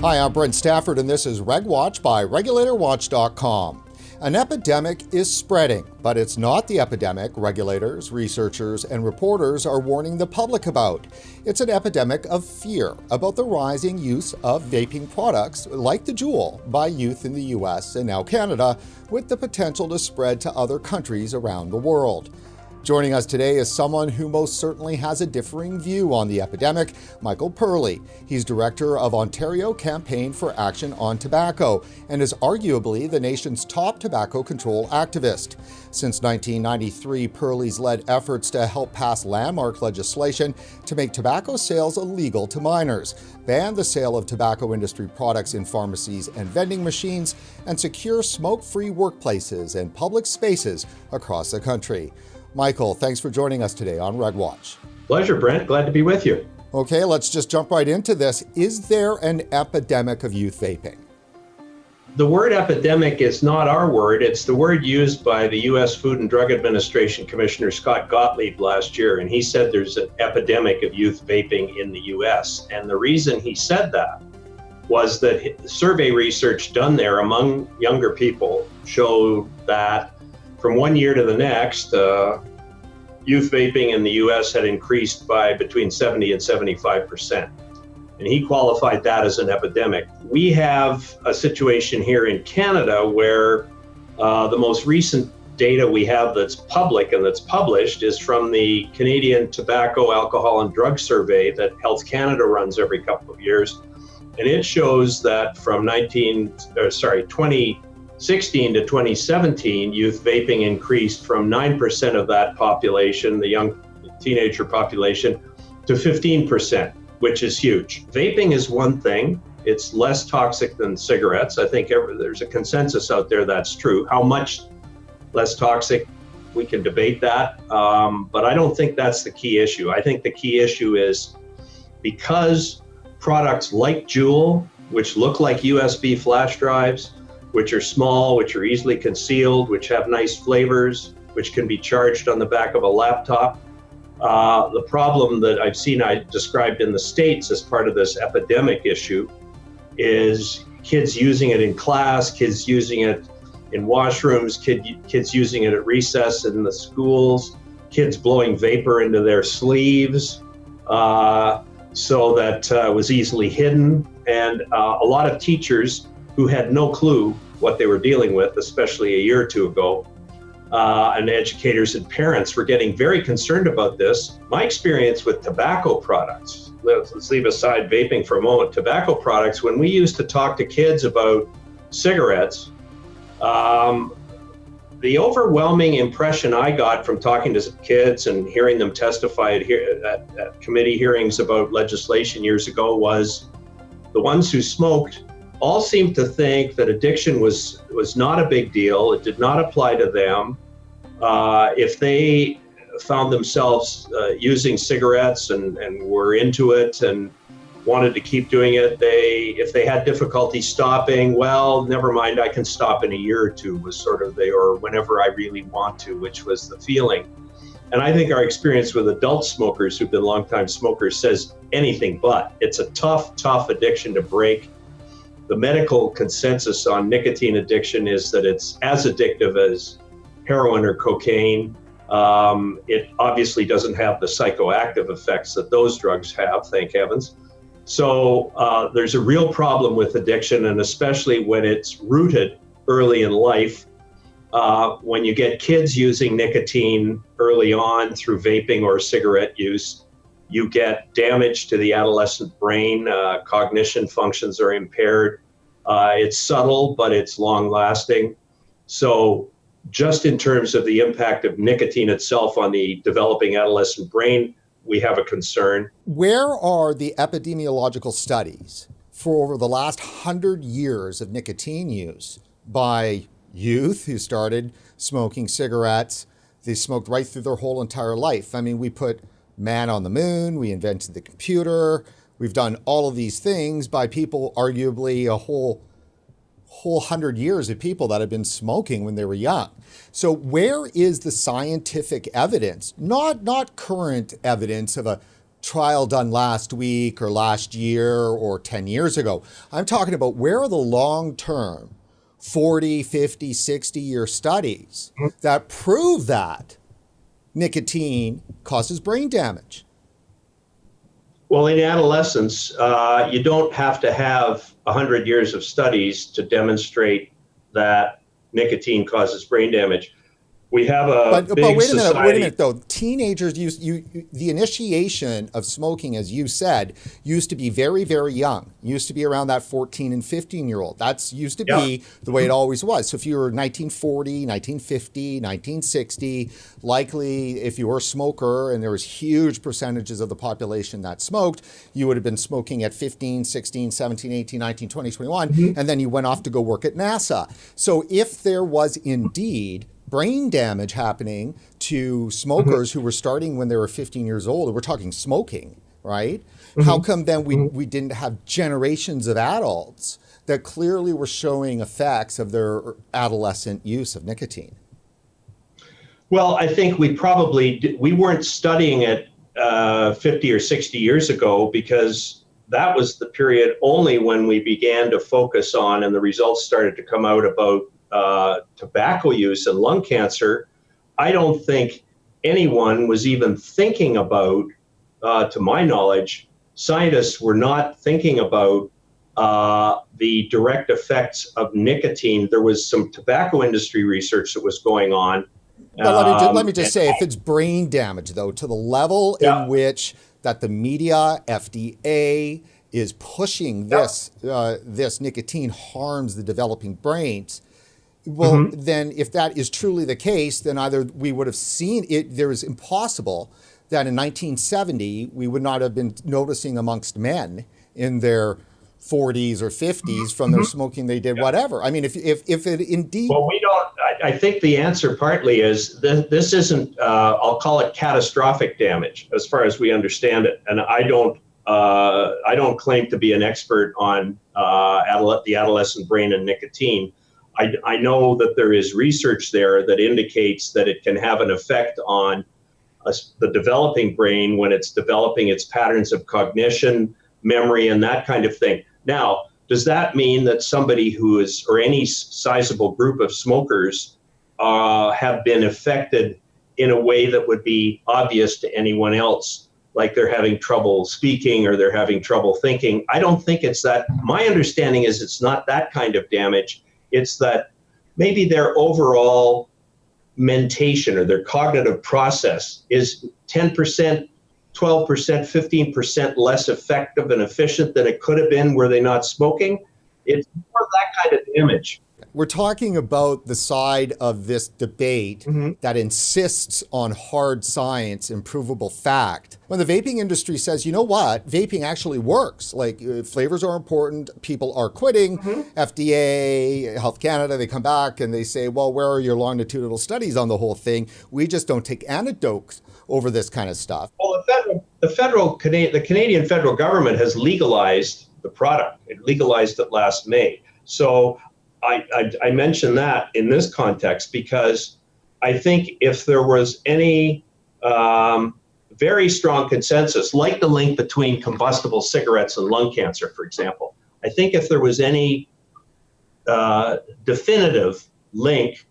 Hi, I'm Brent Stafford, and this is RegWatch by RegulatorWatch.com. An epidemic is spreading, but it's not the epidemic regulators, researchers, and reporters are warning the public about. It's an epidemic of fear about the rising use of vaping products like the Juul by youth in the US and now Canada, with the potential to spread to other countries around the world. Joining us today is someone who most certainly has a differing view on the epidemic, Michael Perley. He's director of Ontario Campaign for Action on Tobacco and is arguably the nation's top tobacco control activist. Since 1993, Perley's led efforts to help pass landmark legislation to make tobacco sales illegal to minors, ban the sale of tobacco industry products in pharmacies and vending machines, and secure smoke-free workplaces and public spaces across the country. Michael, thanks for joining us today on RegWatch. Pleasure, Brent. Glad to be with you. Okay, let's just jump right into this. Is there an epidemic of youth vaping? The word epidemic is not our word. It's the word used by the U.S. Food and Drug Administration Commissioner Scott Gottlieb last year, and he said there's an epidemic of youth vaping in the U.S. And the reason he said that was that survey research done there among younger people showed that from one year to the next, youth vaping in the U.S. had increased by between 70 and 75%. And he qualified that as an epidemic. We have a situation here in Canada where the most recent data we have that's public and that's published is from the Canadian Tobacco, Alcohol and Drug Survey that Health Canada runs every couple of years. And it shows that from 2016 to 2017, youth vaping increased from 9% of that population, the young teenager population, to 15%, which is huge. Vaping is one thing. It's less toxic than cigarettes. I think there's a consensus out there that's true. How much less toxic, we can debate that, but I don't think that's the key issue. I think the key issue is because products like Juul, which look like USB flash drives, which are small, which are easily concealed, which have nice flavors, which can be charged on the back of a laptop. The problem that I've seen described in the States as part of this epidemic issue is kids using it in class, kids using it in washrooms, kids using it at recess in the schools, kids blowing vapor into their sleeves so that it was easily hidden. And a lot of teachers who had no clue what they were dealing with, especially a year or two ago. And educators and parents were getting very concerned about this. My experience with tobacco products, let's leave aside vaping for a moment, tobacco products, when we used to talk to kids about cigarettes, the overwhelming impression I got from talking to kids and hearing them testify at committee hearings about legislation years ago was the ones who smoked all seemed to think that addiction was not a big deal. It did not apply to them. If they found themselves using cigarettes and were into it and wanted to keep doing it, if they had difficulty stopping, well, never mind, I can stop in a year or two was sort of or whenever I really want to, which was the feeling. And I think our experience with adult smokers who've been longtime smokers says anything but. It's a tough addiction to break. The medical consensus on nicotine addiction is that it's as addictive as heroin or cocaine. It obviously doesn't have the psychoactive effects that those drugs have, thank heavens. So there's a real problem with addiction, and especially when it's rooted early in life. When you get kids using nicotine early on through vaping or cigarette use, you get damage to the adolescent brain. Cognition functions are impaired. It's subtle, but it's long lasting. So just in terms of the impact of nicotine itself on the developing adolescent brain, we have a concern. Where are the epidemiological studies for over the last 100 years of nicotine use by youth who started smoking cigarettes? They smoked right through their whole entire life. I mean, we put man on the moon, we invented the computer, we've done all of these things by people, arguably a whole 100 years of people that have been smoking when they were young. So where is the scientific evidence, not current evidence of a trial done last week or last year or 10 years ago. I'm talking about where are the long-term 40, 50, 60-year studies that prove that nicotine causes brain damage? Well, in adolescence, you don't have to have 100 years of studies to demonstrate that nicotine causes brain damage. We have a But big wait a minute, society. though. Teenagers the initiation of smoking, as you said, used to be very, very young. Used to be around that 14 and 15-year-old. That's used to be the way it always was. So if you were 1940, 1950, 1960, likely if you were a smoker and there was huge percentages of the population that smoked, you would have been smoking at 15, 16, 17, 18, 19, 20, 21, and then you went off to go work at NASA. So if there was indeed brain damage happening to smokers who were starting when they were 15 years old, we're talking smoking, right? How come then we didn't have generations of adults that clearly were showing effects of their adolescent use of nicotine? Well, I think we weren't studying it 50 or 60 years ago because that was the period only when we began to focus on, and the results started to come out about tobacco use and lung cancer. I don't think anyone was even thinking about, to my knowledge, scientists were not thinking about the direct effects of nicotine. There was some tobacco industry research that was going on. But let me just say, if it's brain damage, though, to the level in which that the media, FDA, is pushing this nicotine harms the developing brains, well, then if that is truly the case, then either we would have seen it, there is impossible that in 1970, we would not have been noticing amongst men in their 40s or 50s from their smoking they did, whatever. I mean, if it indeed... Well, we don't, I think the answer partly is this isn't, I'll call it catastrophic damage as far as we understand it. And I don't claim to be an expert on the adolescent brain and nicotine. I know that there is research there that indicates that it can have an effect on the developing brain when it's developing its patterns of cognition, memory, and that kind of thing. Now, does that mean that somebody who is, or any sizable group of smokers have been affected in a way that would be obvious to anyone else, like they're having trouble speaking or they're having trouble thinking? I don't think it's that. My understanding is it's not that kind of damage. It's that maybe their overall mentation or their cognitive process is 10%, 12%, 15% less effective and efficient than it could have been were they not smoking. It's more that kind of image. We're talking about the side of this debate that insists on hard science and provable fact. When the vaping industry says, you know what, vaping actually works. Like flavors are important, people are quitting. FDA, Health Canada, they come back and they say, well, where are your longitudinal studies on the whole thing? We just don't take anecdotes over this kind of stuff. Well, the Canadian federal government has legalized the product. It legalized it last May. So I mention that in this context because I think if there was any very strong consensus, like the link between combustible cigarettes and lung cancer, for example, I think if there was any definitive link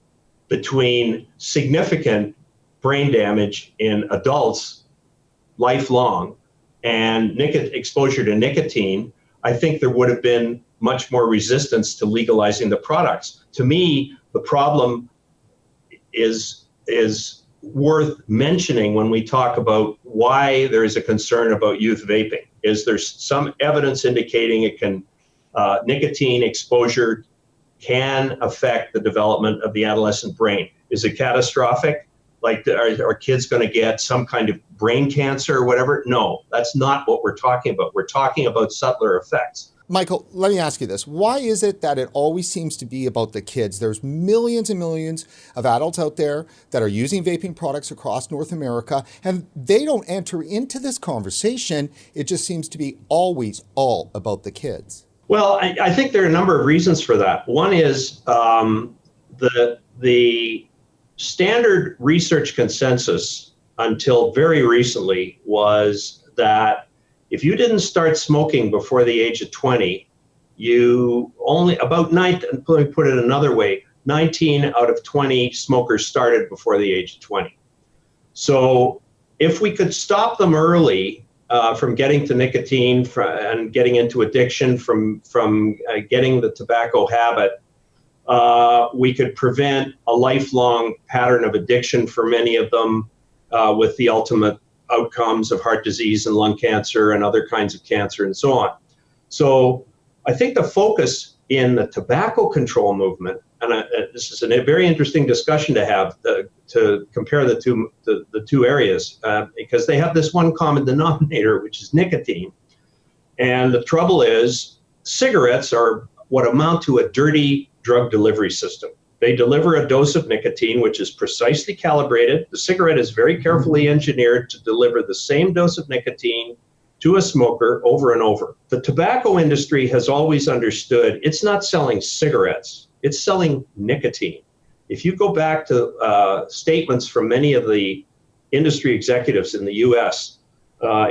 between significant brain damage in adults lifelong and exposure to nicotine, I think there would have been much more resistance to legalizing the products. To me, the problem is worth mentioning when we talk about why there is a concern about youth vaping. Is there's some evidence indicating it can nicotine exposure can affect the development of the adolescent brain. Is it catastrophic? Like, are kids going to get some kind of brain cancer or whatever? No, that's not what we're talking about. We're talking about subtler effects. Michael, let me ask you this. Why is it that it always seems to be about the kids? There's millions and millions of adults out there that are using vaping products across North America, and they don't enter into this conversation. It just seems to be always all about the kids. Well, I think there are a number of reasons for that. One is the standard research consensus until very recently was that if you didn't start smoking before the age of 20, you only about 19, let me put it another way, 19 out of 20 smokers started before the age of 20. So if we could stop them early from getting to nicotine and getting into addiction, from getting the tobacco habit, we could prevent a lifelong pattern of addiction for many of them, with the ultimate outcomes of heart disease and lung cancer and other kinds of cancer and so on. So I think the focus in the tobacco control movement, and this is a very interesting discussion to have, to compare the two areas, because they have this one common denominator, which is nicotine. And the trouble is, cigarettes are what amount to a dirty drug delivery system. They deliver a dose of nicotine, which is precisely calibrated. The cigarette is very carefully engineered to deliver the same dose of nicotine to a smoker over and over. The tobacco industry has always understood it's not selling cigarettes, it's selling nicotine. If you go back to statements from many of the industry executives in the US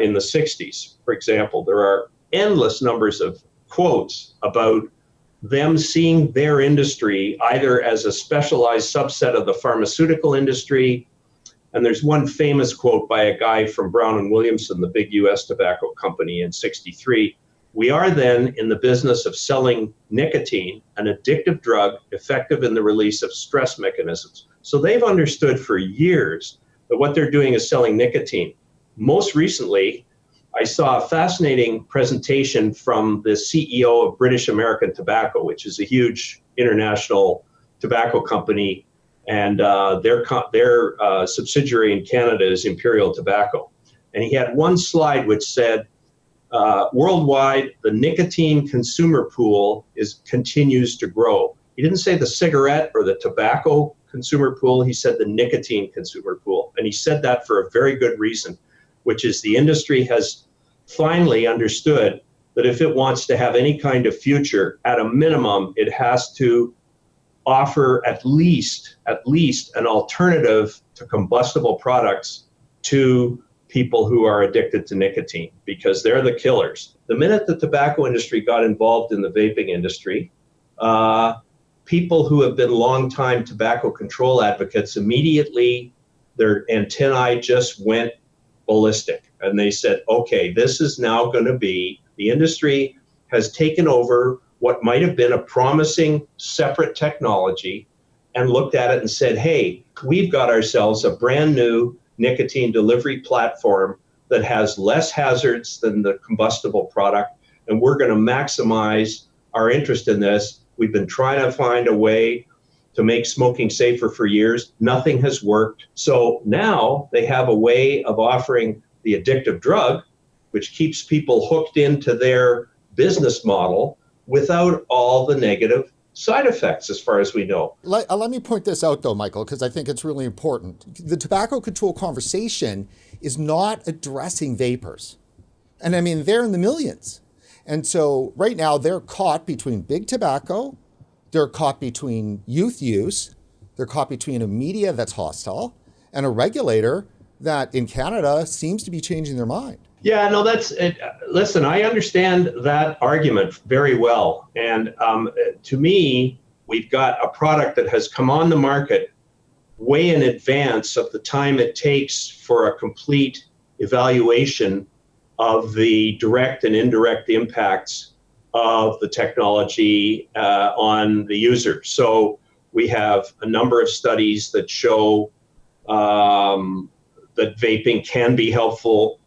in the 60s, for example, there are endless numbers of quotes about them seeing their industry either as a specialized subset of the pharmaceutical industry. And there's one famous quote by a guy from Brown and Williamson, the big US tobacco company, in '63. "We are then in the business of selling nicotine, an addictive drug effective in the release of stress mechanisms." So they've understood for years that what they're doing is selling nicotine. Most recently, I saw a fascinating presentation from the CEO of British American Tobacco, which is a huge international tobacco company, and their subsidiary in Canada is Imperial Tobacco. And he had one slide which said, worldwide, the nicotine consumer pool continues to grow. He didn't say the cigarette or the tobacco consumer pool, he said the nicotine consumer pool. And he said that for a very good reason, which is the industry has finally understood that if it wants to have any kind of future, at a minimum, it has to offer at least an alternative to combustible products to people who are addicted to nicotine, because they're the killers. The minute the tobacco industry got involved in the vaping industry, people who have been longtime tobacco control advocates, immediately their antennae just went ballistic. And they said, okay, this is now going to be, the industry has taken over what might have been a promising separate technology and looked at it and said, hey, we've got ourselves a brand new nicotine delivery platform that has less hazards than the combustible product, and we're going to maximize our interest in this. We've been trying to find a way to make smoking safer for years. Nothing has worked. So now they have a way of offering the addictive drug, which keeps people hooked into their business model without all the negative side effects, as far as we know. Let me point this out, though, Michael, because I think it's really important. The tobacco control conversation is not addressing vapors. And I mean, they're in the millions. And so right now they're caught between big tobacco, they're caught between youth use, they're caught between a media that's hostile and a regulator that in Canada seems to be changing their mind. Yeah, no, that's it. Listen, I understand that argument very well. And to me, we've got a product that has come on the market way in advance of the time it takes for a complete evaluation of the direct and indirect impacts of the technology on the user. So we have a number of studies that show that vaping can be helpful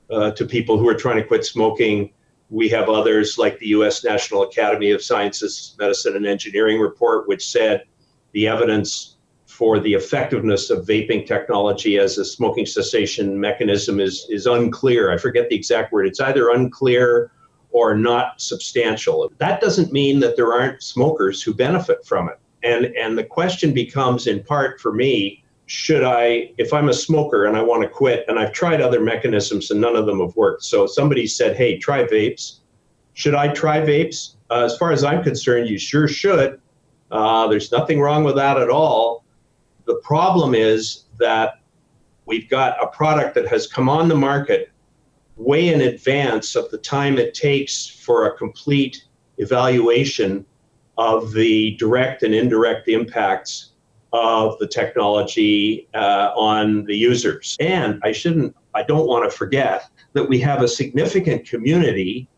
to people who are trying to quit smoking. We have others like the U.S. National Academy of Sciences, Medicine and Engineering report, which said the evidence for the effectiveness of vaping technology as a smoking cessation mechanism is unclear. I forget the exact word. It's either unclear or not substantial. That doesn't mean that there aren't smokers who benefit from it. And the question becomes, in part for me, should I, if I'm a smoker and I want to quit, and I've tried other mechanisms and none of them have worked. So somebody said, hey, try vapes. Should I try vapes? As far as I'm concerned, you sure should. There's nothing wrong with that at all. The problem is that we've got a product that has come on the market way in advance of the time it takes for a complete evaluation of the direct and indirect impacts of the technology on the users. And I don't want to forget that we have a significant community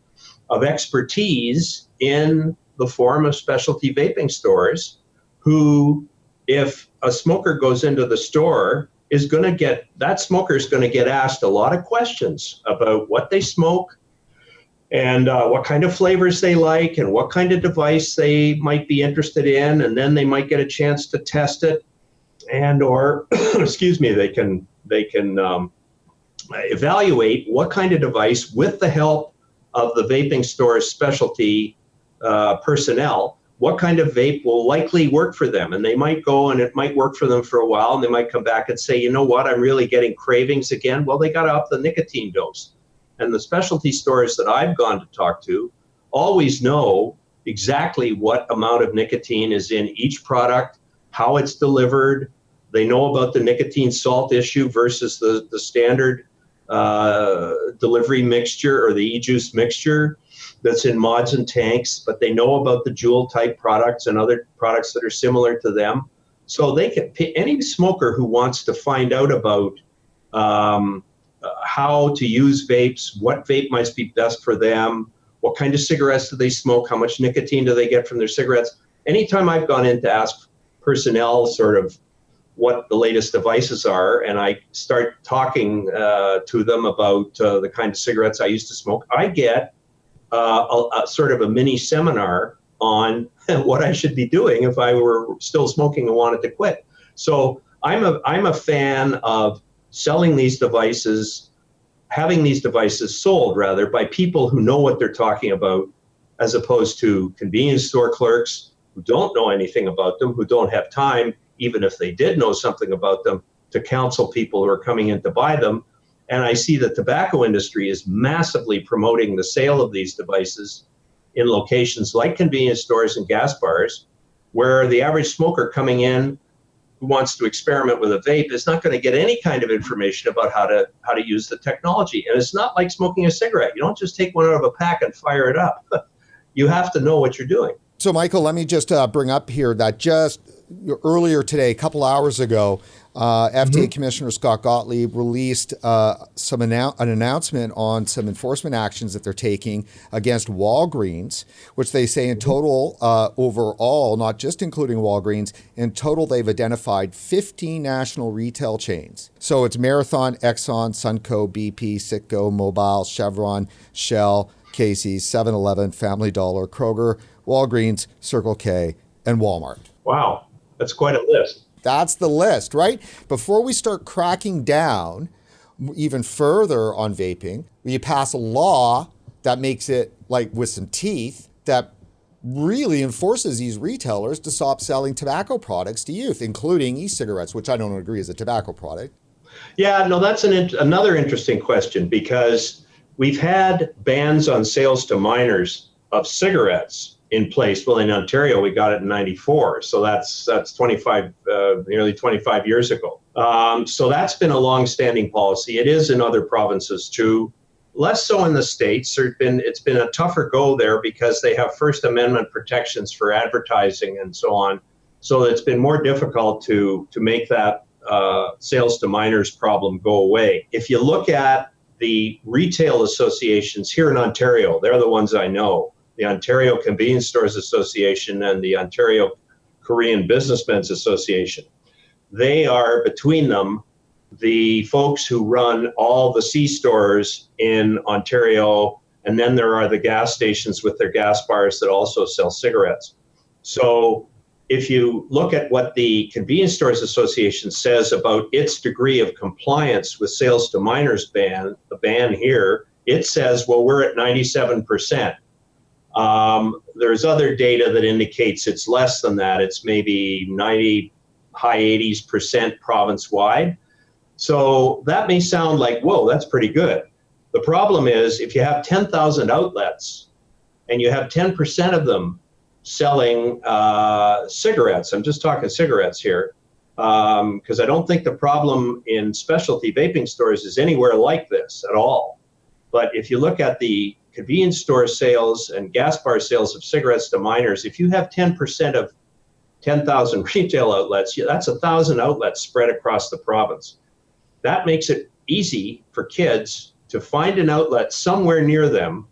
of expertise in the form of specialty vaping stores who, if a smoker goes into the store, that smoker is going to get asked a lot of questions about what they smoke and what kind of flavors they like and what kind of device they might be interested in, and then they might get a chance to test it, and or excuse me, they can evaluate what kind of device, with the help of the vaping store's specialty personnel, what kind of vape will likely work for them. And they might go and it might work for them for a while, and they might come back and say, you know what, I'm really getting cravings again. Well, they got to up the nicotine dose. And the specialty stores that I've gone to talk to always know exactly what amount of nicotine is in each product, how it's delivered. They know about the nicotine salt issue versus the standard delivery mixture or the e-juice mixture that's in mods and tanks, but they know about the Juul type products and other products that are similar to them. So they can, any smoker who wants to find out about how to use vapes, what vape might be best for them, what kind of cigarettes do they smoke, how much nicotine do they get from their cigarettes. Anytime I've gone in to ask personnel sort of what the latest devices are, and I start talking to them about the kind of cigarettes I used to smoke, I get a sort of a mini seminar on what I should be doing if I were still smoking and wanted to quit. So I'm a fan of selling these devices, having these devices sold rather by people who know what they're talking about, as opposed to convenience store clerks who don't know anything about them, who don't have time, even if they did know something about them, to counsel people who are coming in to buy them. And I see the tobacco industry is massively promoting the sale of these devices in locations like convenience stores and gas bars, where the average smoker coming in who wants to experiment with a vape is not going to get any kind of information about how to use the technology. And it's not like smoking a cigarette. You don't just take one out of a pack and fire it up. You have to know what you're doing. So, Michael, let me just bring up here that just earlier today, a couple hours ago, FDA Commissioner Scott Gottlieb released an announcement on some enforcement actions that they're taking against Walgreens, which they say in total, overall, not just including Walgreens, in total they've identified 15 national retail chains. So it's Marathon, Exxon, Sunco, BP, Citgo, Mobile, Chevron, Shell, Casey's, 7-Eleven, Family Dollar, Kroger, Walgreens, Circle K, and Walmart. Wow, that's quite a list. That's the list, right? Before we start cracking down even further on vaping, we pass a law that makes it, like, with some teeth, that really enforces these retailers to stop selling tobacco products to youth, including e-cigarettes, which I don't agree is a tobacco product. Yeah, no, that's another interesting question, because we've had bans on sales to minors of cigarettes in place. Well, in Ontario, we got it in 94. So that's 25, nearly 25 years ago. So that's been a long-standing policy. It is in other provinces too. Less so in the States. It's been a tougher go there because they have First Amendment protections for advertising and so on. So it's been more difficult to make that sales to minors problem go away. If you look at the retail associations here in Ontario, they're the ones I know. The Ontario Convenience Stores Association and the Ontario Korean Businessmen's Association. They are, between them, the folks who run all the C-stores in Ontario, and then there are the gas stations with their gas bars that also sell cigarettes. So if you look at what the Convenience Stores Association says about its degree of compliance with sales to minors ban, the ban here, it says, well, we're at 97%. There's other data that indicates it's less than that. It's maybe 90, high 80% province-wide. So that may sound like, whoa, that's pretty good. The problem is if you have 10,000 outlets and you have 10% of them selling cigarettes, I'm just talking cigarettes here, because I don't think the problem in specialty vaping stores is anywhere like this at all. But if you look at the convenience store sales and gas bar sales of cigarettes to minors, if you have 10% of 10,000 retail outlets, that's 1,000 outlets spread across the province. That makes it easy for kids to find an outlet somewhere near them,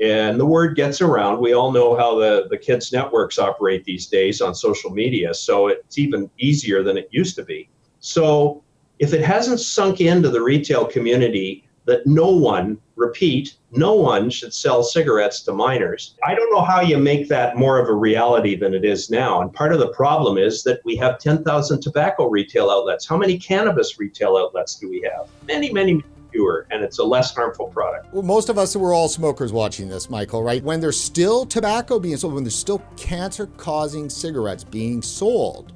and the word gets around. We all know how the kids' networks operate these days on social media, so it's even easier than it used to be. So if it hasn't sunk into the retail community that no one should sell cigarettes to minors, I don't know how you make that more of a reality than it is now. And part of the problem is that we have 10,000 tobacco retail outlets. How many cannabis retail outlets do we have? Many, many fewer, and it's a less harmful product. Well, most of us were all smokers watching this, Michael, right? When there's still tobacco being sold, when there's still cancer-causing cigarettes being sold,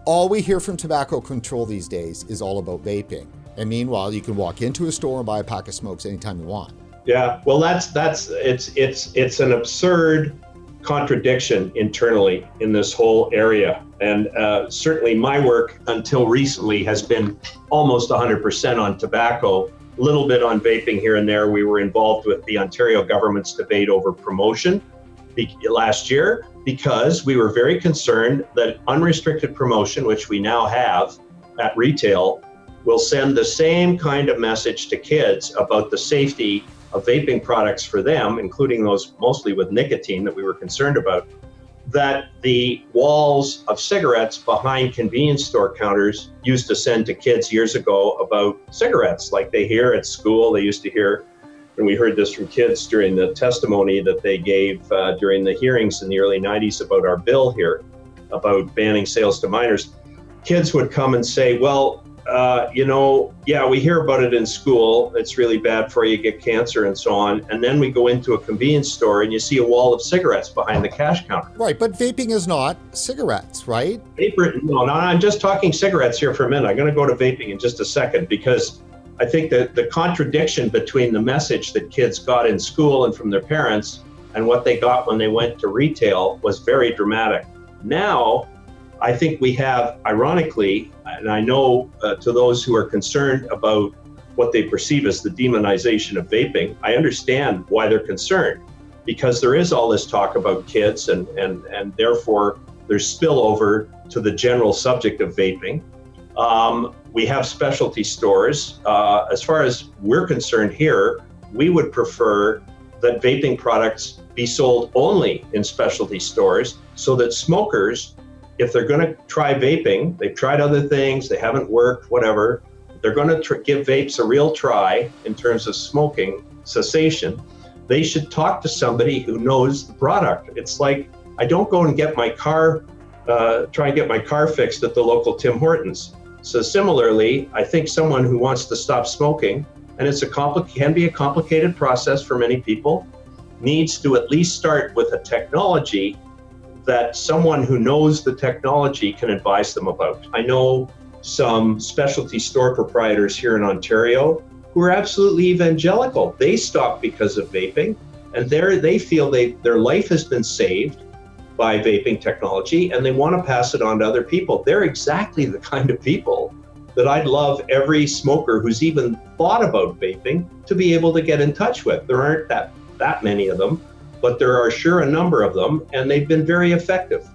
all we hear from tobacco control these days is all about vaping. And meanwhile, you can walk into a store and buy a pack of smokes anytime you want. Yeah, well, it's an absurd contradiction internally in this whole area. And certainly my work until recently has been almost 100% on tobacco, a little bit on vaping here and there. We were involved with the Ontario government's debate over promotion last year because we were very concerned that unrestricted promotion, which we now have at retail, will send the same kind of message to kids about the safety of vaping products for them, including those mostly with nicotine that we were concerned about, that the walls of cigarettes behind convenience store counters used to send to kids years ago about cigarettes, like they hear at school. They used to hear, and we heard this from kids during the testimony that they gave during the hearings in the early 90s about our bill here, about banning sales to minors. Kids would come and say, well, we hear about it in school. It's really bad for you, get cancer and so on. And then we go into a convenience store and you see a wall of cigarettes behind the cash counter. Right, but vaping is not cigarettes, right? No, I'm just talking cigarettes here for a minute. I'm going to go to vaping in just a second because I think that the contradiction between the message that kids got in school and from their parents and what they got when they went to retail was very dramatic. Now, I think we have, ironically, and I know to those who are concerned about what they perceive as the demonization of vaping, I understand why they're concerned, because there is all this talk about kids and therefore there's spillover to the general subject of vaping. We have specialty stores. As far as we're concerned here, we would prefer that vaping products be sold only in specialty stores so that smokers, if they're going to try vaping, they've tried other things, they haven't worked, whatever, they're going to give vapes a real try in terms of smoking cessation, they should talk to somebody who knows the product. It's like, I don't go and get my car, try and get my car fixed at the local Tim Hortons. So similarly, I think someone who wants to stop smoking, and can be a complicated process for many people, needs to at least start with a technology that someone who knows the technology can advise them about. I know some specialty store proprietors here in Ontario who are absolutely evangelical. They stopped because of vaping, and they feel their life has been saved by vaping technology, and they want to pass it on to other people. They're exactly the kind of people that I'd love every smoker who's even thought about vaping to be able to get in touch with. There aren't that many of them, but there are sure a number of them, and they've been very effective.